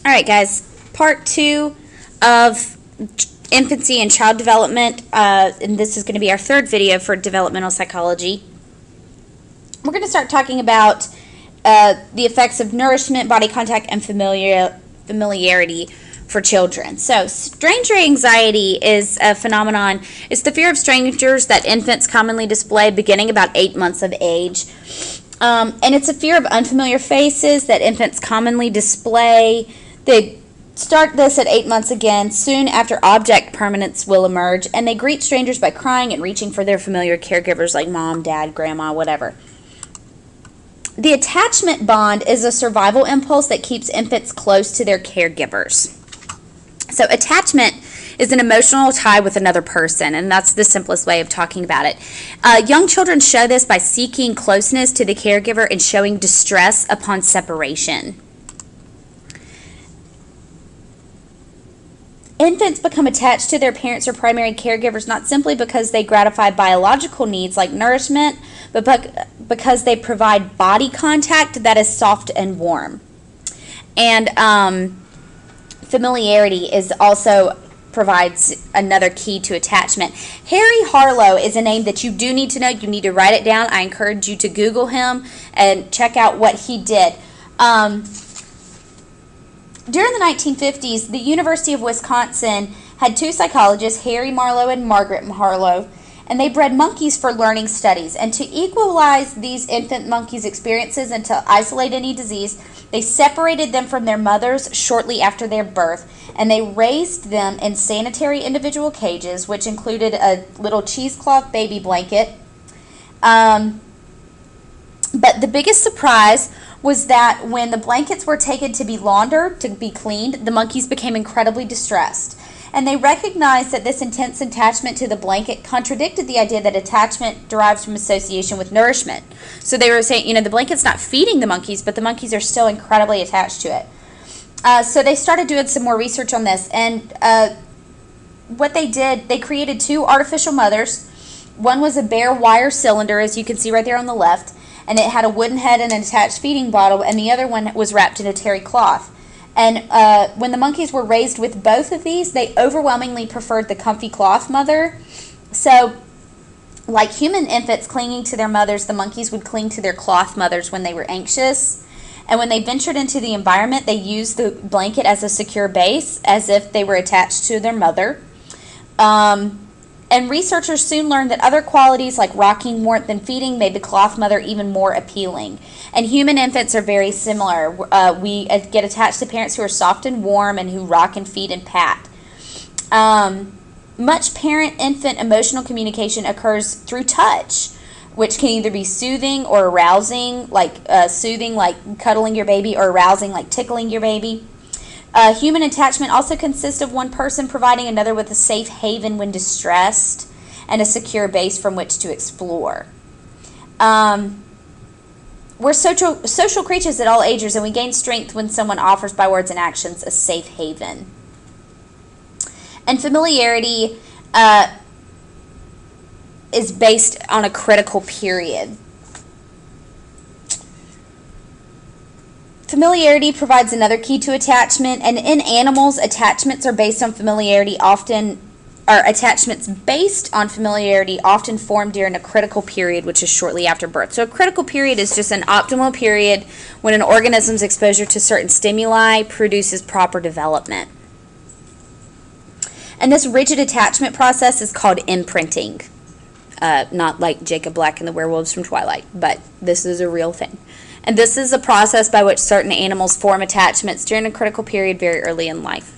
All right, guys, part 2 of infancy and child development, and this is going to be our third video for developmental psychology. We're going to start talking about the effects of nourishment, body contact, and familiarity for children. So, stranger anxiety is a phenomenon. It's the fear of strangers that infants commonly display beginning about 8 months of age. And it's a fear of unfamiliar faces that infants commonly display. They start this at 8 months again. Soon after, object permanence will emerge, and they greet strangers by crying and reaching for their familiar caregivers like mom, dad, grandma, whatever. The attachment bond is a survival impulse that keeps infants close to their caregivers. So attachment is an emotional tie with another person, and that's the simplest way of talking about it. Young children show this by seeking closeness to the caregiver and showing distress upon separation. Infants become attached to their parents or primary caregivers not simply because they gratify biological needs like nourishment, but because they provide body contact that is soft and warm. And familiarity is also provides another key to attachment. Harry Harlow is a name that you do need to know. You need to write it down. I encourage you to Google him and check out what he did. During the 1950s, the University of Wisconsin had two psychologists, Harry Marlowe and Margaret Harlow, and they bred monkeys for learning studies. And to equalize these infant monkeys' experiences and to isolate any disease, they separated them from their mothers shortly after their birth, and they raised them in sanitary individual cages, which included a little cheesecloth baby blanket. But the biggest surprise was that when the blankets were taken to be laundered, to be cleaned, the monkeys became incredibly distressed. And they recognized that this intense attachment to the blanket contradicted the idea that attachment derives from association with nourishment. So they were saying, the blanket's not feeding the monkeys, but the monkeys are still incredibly attached to it. So they started doing some more research on this. And what they did, they created two artificial mothers. One was a bare wire cylinder, as you can see right there on the left, and it had a wooden head and an attached feeding bottle, and the other one was wrapped in a terry cloth. And when the monkeys were raised with both of these, they overwhelmingly preferred the comfy cloth mother. So, like human infants clinging to their mothers, the monkeys would cling to their cloth mothers when they were anxious. And when they ventured into the environment, they used the blanket as a secure base, as if they were attached to their mother. And researchers soon learned that other qualities like rocking, warmth, and feeding made the cloth mother even more appealing. And human infants are very similar. We get attached to parents who are soft and warm and who rock and feed and pat. Much parent-infant emotional communication occurs through touch, which can either be soothing or arousing, like soothing, like cuddling your baby, or arousing, like tickling your baby. Human attachment also consists of one person providing another with a safe haven when distressed and a secure base from which to explore. We're social creatures at all ages, and we gain strength when someone offers by words and actions a safe haven. And familiarity is based on a critical period. Familiarity provides another key to attachment, and in animals, attachments based on familiarity often form during a critical period, which is shortly after birth. So a critical period is just an optimal period when an organism's exposure to certain stimuli produces proper development. And this rigid attachment process is called imprinting. Not like Jacob Black and the werewolves from Twilight, but this is a real thing. And this is a process by which certain animals form attachments during a critical period very early in life.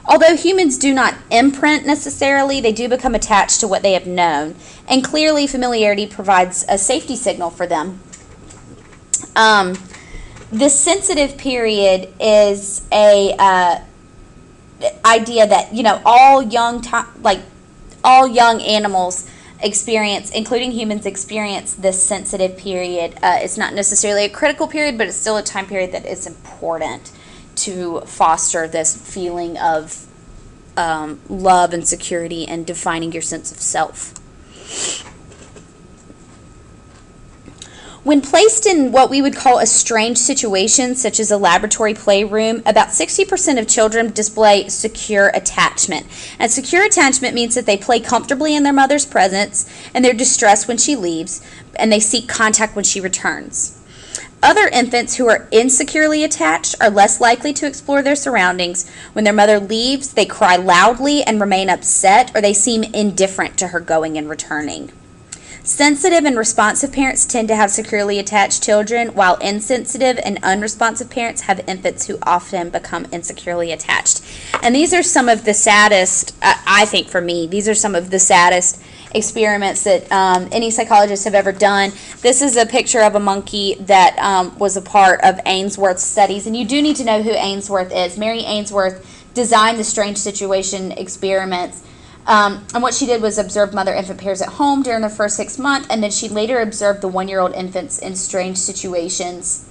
Although humans do not imprint necessarily, they do become attached to what they have known. And clearly, familiarity provides a safety signal for them. This sensitive period is a idea that, all young animals experience, including humans, experience this sensitive period. It's not necessarily a critical period, but it's still a time period that is important to foster this feeling of love and security and defining your sense of self. When placed in what we would call a strange situation, such as a laboratory playroom, about 60% of children display secure attachment. And secure attachment means that they play comfortably in their mother's presence, and they're distressed when she leaves, and they seek contact when she returns. Other infants who are insecurely attached are less likely to explore their surroundings. When their mother leaves, they cry loudly and remain upset, or they seem indifferent to her going and returning. Sensitive and responsive parents tend to have securely attached children, while insensitive and unresponsive parents have infants who often become insecurely attached. And these are some of the saddest, I think for me, these are some of the saddest experiments that any psychologists have ever done. This is a picture of a monkey that was a part of Ainsworth's studies. And you do need to know who Ainsworth is. Mary Ainsworth designed the strange situation experiments. And what she did was observe mother-infant pairs at home during their first 6 months, and then she later observed the 1-year-old infants in strange situations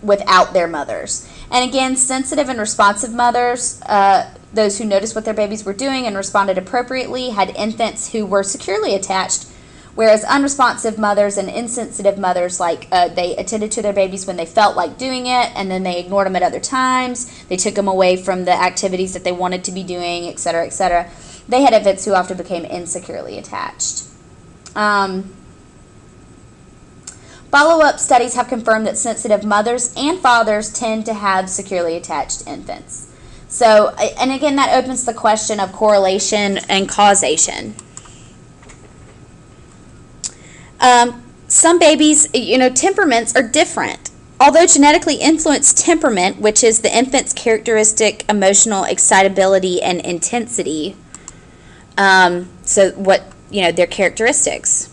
without their mothers. And again, sensitive and responsive mothers, those who noticed what their babies were doing and responded appropriately, had infants who were securely attached, whereas unresponsive mothers and insensitive mothers, they attended to their babies when they felt like doing it, and then they ignored them at other times. They took them away from the activities that they wanted to be doing, etc., etc. They had infants who often became insecurely attached. Follow-up studies have confirmed that sensitive mothers and fathers tend to have securely attached infants. So, and again, that opens the question of correlation and causation. Some babies, temperaments are different. Although genetically influenced temperament, which is the infant's characteristic emotional excitability and intensity, their characteristics.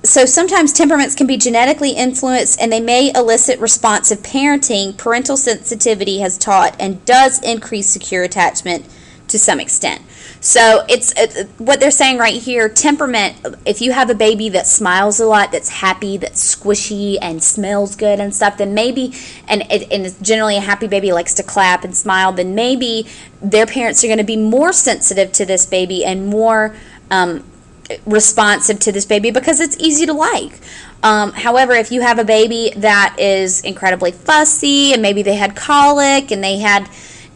So sometimes temperaments can be genetically influenced, and they may elicit responsive parenting. Parental sensitivity has taught and does increase secure attachment to some extent. So it's what they're saying right here, temperament, if you have a baby that smiles a lot, that's happy, that's squishy and smells good and stuff, then maybe, and it's generally a happy baby, likes to clap and smile, then maybe their parents are going to be more sensitive to this baby and more responsive to this baby because it's easy to like. However, if you have a baby that is incredibly fussy and maybe they had colic and they had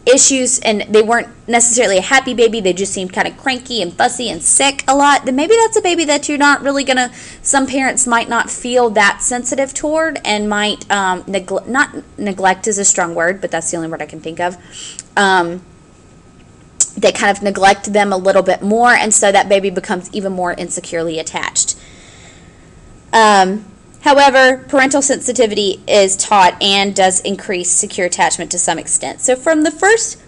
issues and they weren't necessarily a happy baby, they just seemed kind of cranky and fussy and sick a lot, then maybe that's a baby that you're not really gonna, some parents might not feel that sensitive toward and might not neglect is a strong word, but that's the only word I can think of. They kind of neglect them a little bit more, and so that baby becomes even more insecurely attached. However, parental sensitivity is taught and does increase secure attachment to some extent. So from the first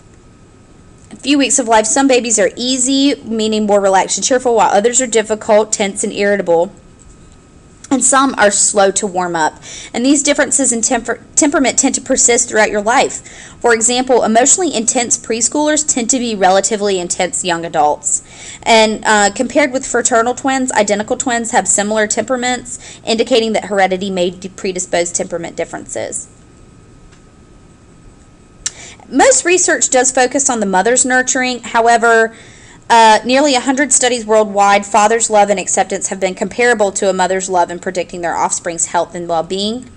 few weeks of life, some babies are easy, meaning more relaxed and cheerful, while others are difficult, tense, and irritable. And some are slow to warm up. And these differences in temperament tend to persist throughout your life. For example, emotionally intense preschoolers tend to be relatively intense young adults. And compared with fraternal twins, identical twins have similar temperaments, indicating that heredity may predispose temperament differences. Most research does focus on the mother's nurturing. However, nearly 100 studies worldwide, father's love and acceptance have been comparable to a mother's love in predicting their offspring's health and well-being.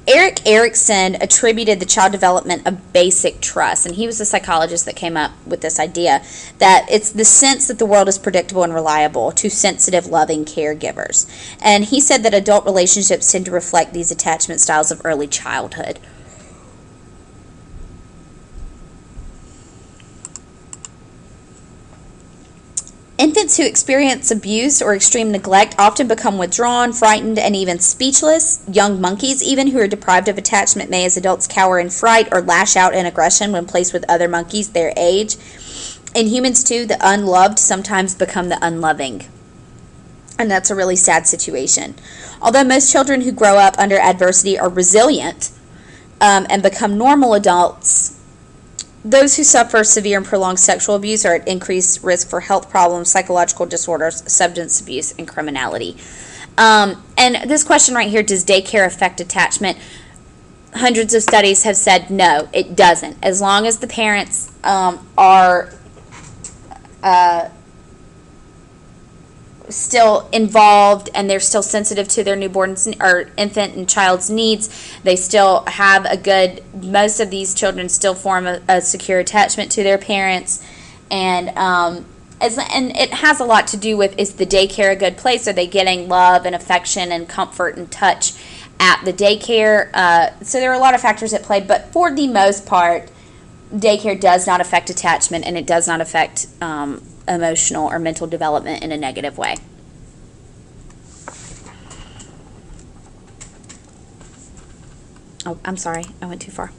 Erik Erikson attributed the child development of basic trust, and he was the psychologist that came up with this idea, that it's the sense that the world is predictable and reliable to sensitive, loving caregivers. And he said that adult relationships tend to reflect these attachment styles of early childhood. Infants who experience abuse or extreme neglect often become withdrawn, frightened, and even speechless. Young monkeys, even who are deprived of attachment, may as adults cower in fright or lash out in aggression when placed with other monkeys their age. In humans, too, the unloved sometimes become the unloving. And that's a really sad situation. Although most children who grow up under adversity are resilient and become normal adults, those who suffer severe and prolonged sexual abuse are at increased risk for health problems, psychological disorders, substance abuse, and criminality. And this question right here, does daycare affect attachment? Hundreds of studies have said no, it doesn't. As long as the parents are still involved, and they're still sensitive to their newborn's or infant and child's needs. They still have most of these children still form a secure attachment to their parents. And it has a lot to do with, is the daycare a good place? Are they getting love and affection and comfort and touch at the daycare? So there are a lot of factors at play, but for the most part, daycare does not affect attachment, and it does not affect emotional or mental development in a negative way. Oh, I'm sorry, I went too far.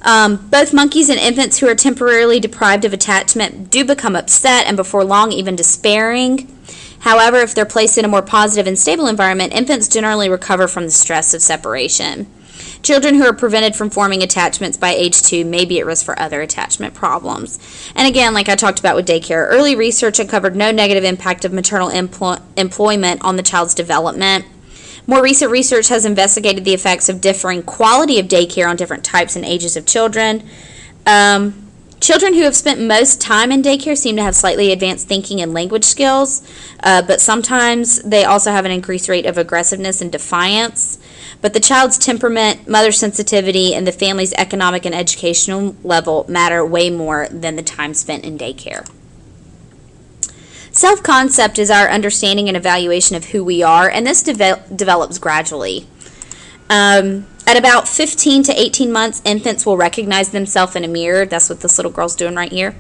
Both monkeys and infants who are temporarily deprived of attachment do become upset and before long even despairing. However, if they're placed in a more positive and stable environment, infants generally recover from the stress of separation. Children who are prevented from forming attachments by age 2 may be at risk for other attachment problems. And again, like I talked about with daycare, early research uncovered no negative impact of maternal employment on the child's development. More recent research has investigated the effects of differing quality of daycare on different types and ages of children. Children who have spent most time in daycare seem to have slightly advanced thinking and language skills, but sometimes they also have an increased rate of aggressiveness and defiance. But the child's temperament, mother sensitivity, and the family's economic and educational level matter way more than the time spent in daycare. Self-concept is our understanding and evaluation of who we are, and this develops gradually. At about 15 to 18 months, infants will recognize themselves in a mirror. That's what this little girl's doing right here.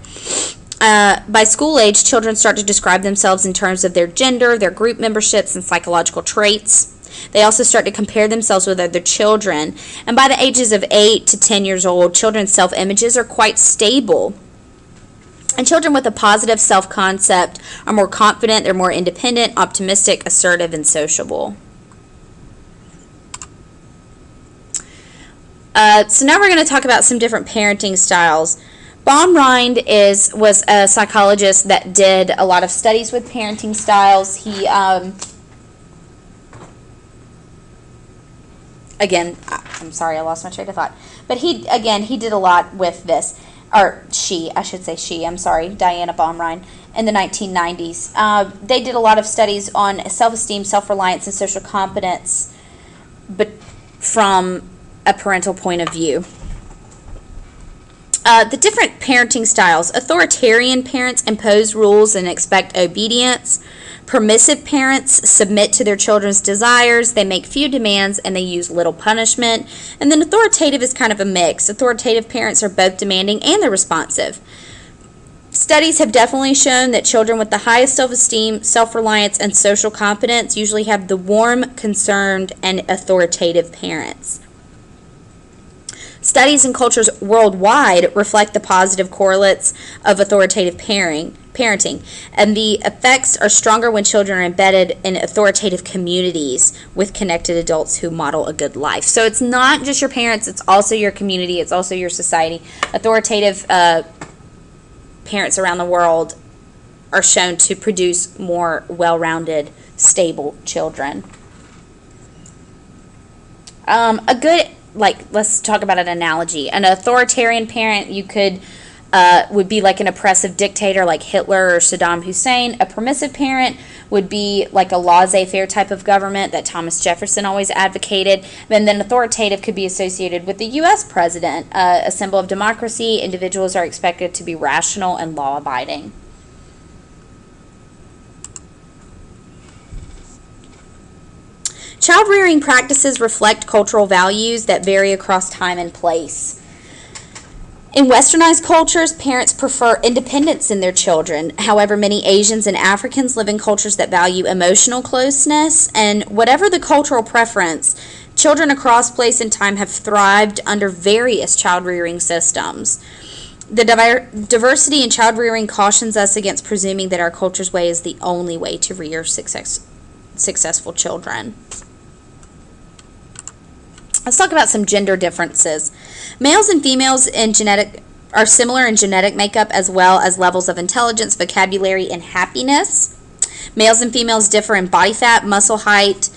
By school age, children start to describe themselves in terms of their gender, their group memberships, and psychological traits. They also start to compare themselves with other children. And by the ages of 8 to 10 years old, children's self-images are quite stable. And children with a positive self-concept are more confident, they're more independent, optimistic, assertive, and sociable. So now we're going to talk about some different parenting styles. Baumrind was a psychologist that did a lot of studies with parenting styles. He again, I'm sorry, I lost my train of thought. But he did a lot with this, or I should say she, I'm sorry, Diana Baumrind, in the 1990s. They did a lot of studies on self-esteem, self-reliance, and social competence, but from a parental point of view. The different parenting styles. Authoritarian parents impose rules and expect obedience. Permissive parents submit to their children's desires. They make few demands and they use little punishment. And then authoritative is kind of a mix. Authoritative parents are both demanding and they're responsive. Studies have definitely shown that children with the highest self-esteem, self-reliance, and social competence usually have the warm, concerned, and authoritative parents. Studies in cultures worldwide reflect the positive correlates of authoritative parenting, and the effects are stronger when children are embedded in authoritative communities with connected adults who model a good life. So it's not just your parents, it's also your community, it's also your society. Authoritative parents around the world are shown to produce more well-rounded, stable children. Let's talk about an analogy. An authoritarian parent would be like an oppressive dictator like Hitler or Saddam Hussein. A permissive parent would be like a laissez-faire type of government that Thomas Jefferson always advocated. And then authoritative could be associated with the U.S. president, a symbol of democracy. Individuals are expected to be rational and law-abiding. Child-rearing practices reflect cultural values that vary across time and place. In westernized cultures, parents prefer independence in their children. However, many Asians and Africans live in cultures that value emotional closeness, and whatever the cultural preference, children across place and time have thrived under various child-rearing systems. The diversity in child-rearing cautions us against presuming that our culture's way is the only way to rear successful children. Let's talk about some gender differences. Males and females are similar in genetic makeup as well as levels of intelligence, vocabulary, and happiness. Males and females differ in body fat, muscle height,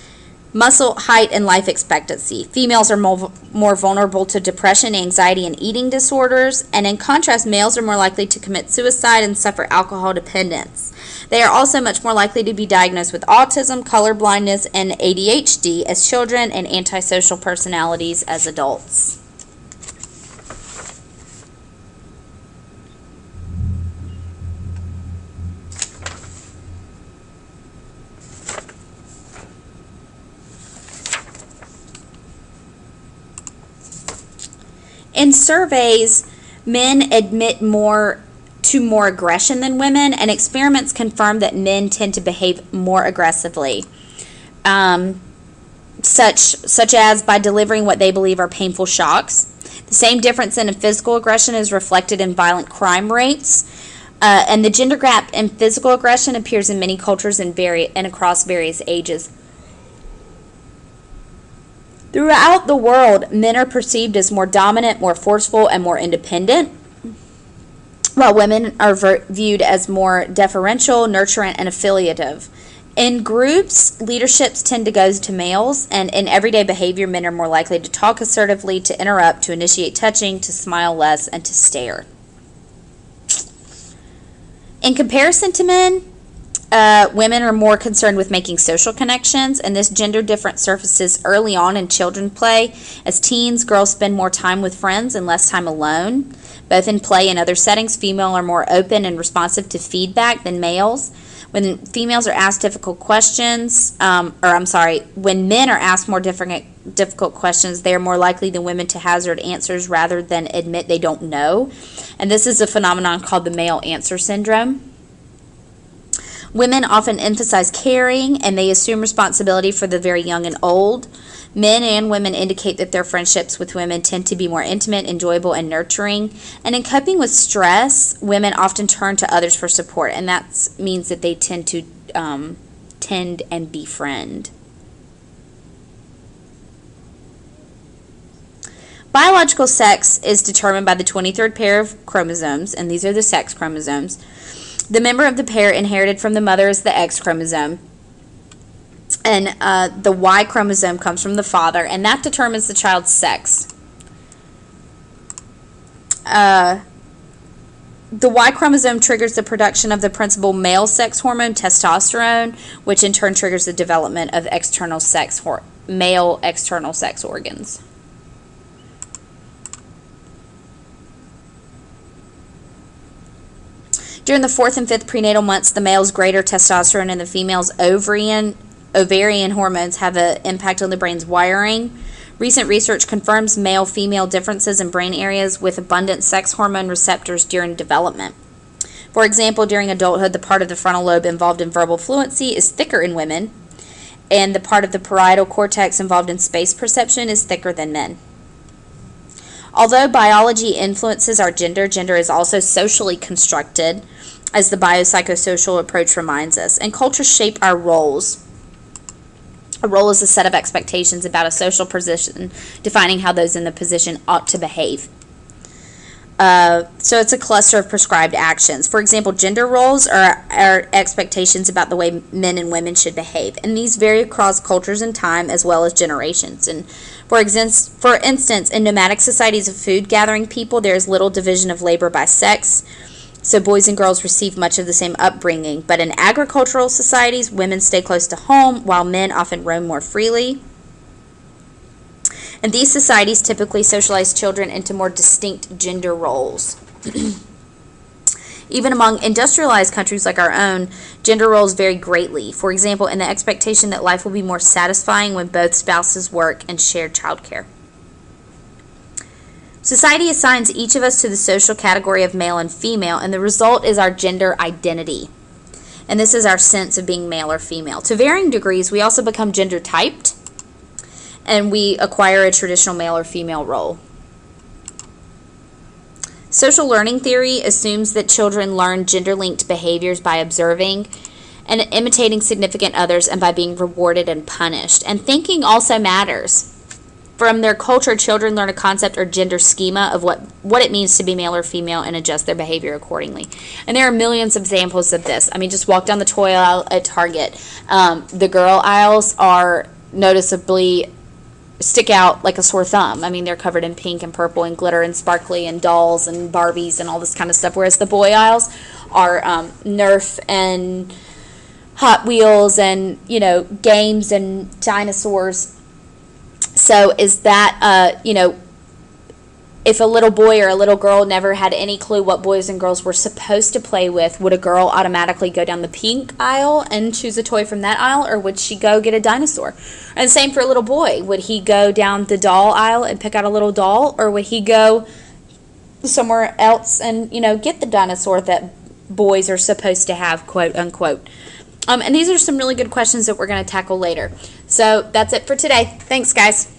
and life expectancy. Females are more vulnerable to depression, anxiety, and eating disorders, and in contrast, males are more likely to commit suicide and suffer alcohol dependence. They are also much more likely to be diagnosed with autism, color blindness, and ADHD as children, and antisocial personalities as adults. In surveys, men admit more aggression than women, and experiments confirm that men tend to behave more aggressively, such as by delivering what they believe are painful shocks. The same difference in physical aggression is reflected in violent crime rates, and the gender gap in physical aggression appears in many cultures and across various ages. Throughout the world, men are perceived as more dominant, more forceful, and more independent, while women are viewed as more deferential, nurturant, and affiliative. In groups, leaderships tend to go to males, and in everyday behavior, men are more likely to talk assertively, to interrupt, to initiate touching, to smile less, and to stare. In comparison to men, women are more concerned with making social connections, and this gender difference surfaces early on in children's play. As teens, girls spend more time with friends and less time alone. Both in play and other settings, females are more open and responsive to feedback than males. When females are asked difficult questions, when men are asked more difficult questions, they are more likely than women to hazard answers rather than admit they don't know. And this is a phenomenon called the male answer syndrome. Women often emphasize caring, and they assume responsibility for the very young and old. Men and women indicate that their friendships with women tend to be more intimate, enjoyable, and nurturing. And in coping with stress, women often turn to others for support, and that means that they tend to tend and befriend. Biological sex is determined by the 23rd pair of chromosomes, and these are the sex chromosomes. The member of the pair inherited from the mother is the X chromosome, and the Y chromosome comes from the father, and that determines the child's sex. The Y chromosome triggers the production of the principal male sex hormone, testosterone, which in turn triggers the development of male external sex organs. During the 4th and 5th prenatal months, the male's greater testosterone and the female's ovarian hormones have an impact on the brain's wiring. Recent research confirms male-female differences in brain areas with abundant sex hormone receptors during development. For example, during adulthood, the part of the frontal lobe involved in verbal fluency is thicker in women, and the part of the parietal cortex involved in space perception is thicker than men. Although biology influences our gender, gender is also socially constructed, as the biopsychosocial approach reminds us, and cultures shape our roles. A role is a set of expectations about a social position, defining how those in the position ought to behave. So it's a cluster of prescribed actions. For example, gender roles are expectations about the way men and women should behave, and these vary across cultures and time as well as generations. And for instance, in nomadic societies of food-gathering people, there is little division of labor by sex, so boys and girls receive much of the same upbringing. But in agricultural societies, women stay close to home, while men often roam more freely. And these societies typically socialize children into more distinct gender roles. Even among industrialized countries like our own, gender roles vary greatly. For example, in the expectation that life will be more satisfying when both spouses work and share childcare. Society assigns each of us to the social category of male and female, and the result is our gender identity. And this is our sense of being male or female. To varying degrees, we also become gender typed, and we acquire a traditional male or female role. Social learning theory assumes that children learn gender-linked behaviors by observing and imitating significant others and by being rewarded and punished. And thinking also matters. From their culture, children learn a concept or gender schema of what it means to be male or female and adjust their behavior accordingly. And there are millions of examples of this. I mean, just walk down the toy aisle at Target. The girl aisles are noticeably stick out like a sore thumb. I mean, they're covered in pink and purple and glitter and sparkly and dolls and Barbies and all this kind of stuff, whereas the boy aisles are Nerf and Hot Wheels and, you know, games and dinosaurs. So is that, you know, if a little boy or a little girl never had any clue what boys and girls were supposed to play with, would a girl automatically go down the pink aisle and choose a toy from that aisle, or would she go get a dinosaur? And same for a little boy. Would he go down the doll aisle and pick out a little doll, or would he go somewhere else and, you know, get the dinosaur that boys are supposed to have, quote unquote? And these are some really good questions that we're going to tackle later. So that's it for today. Thanks, guys.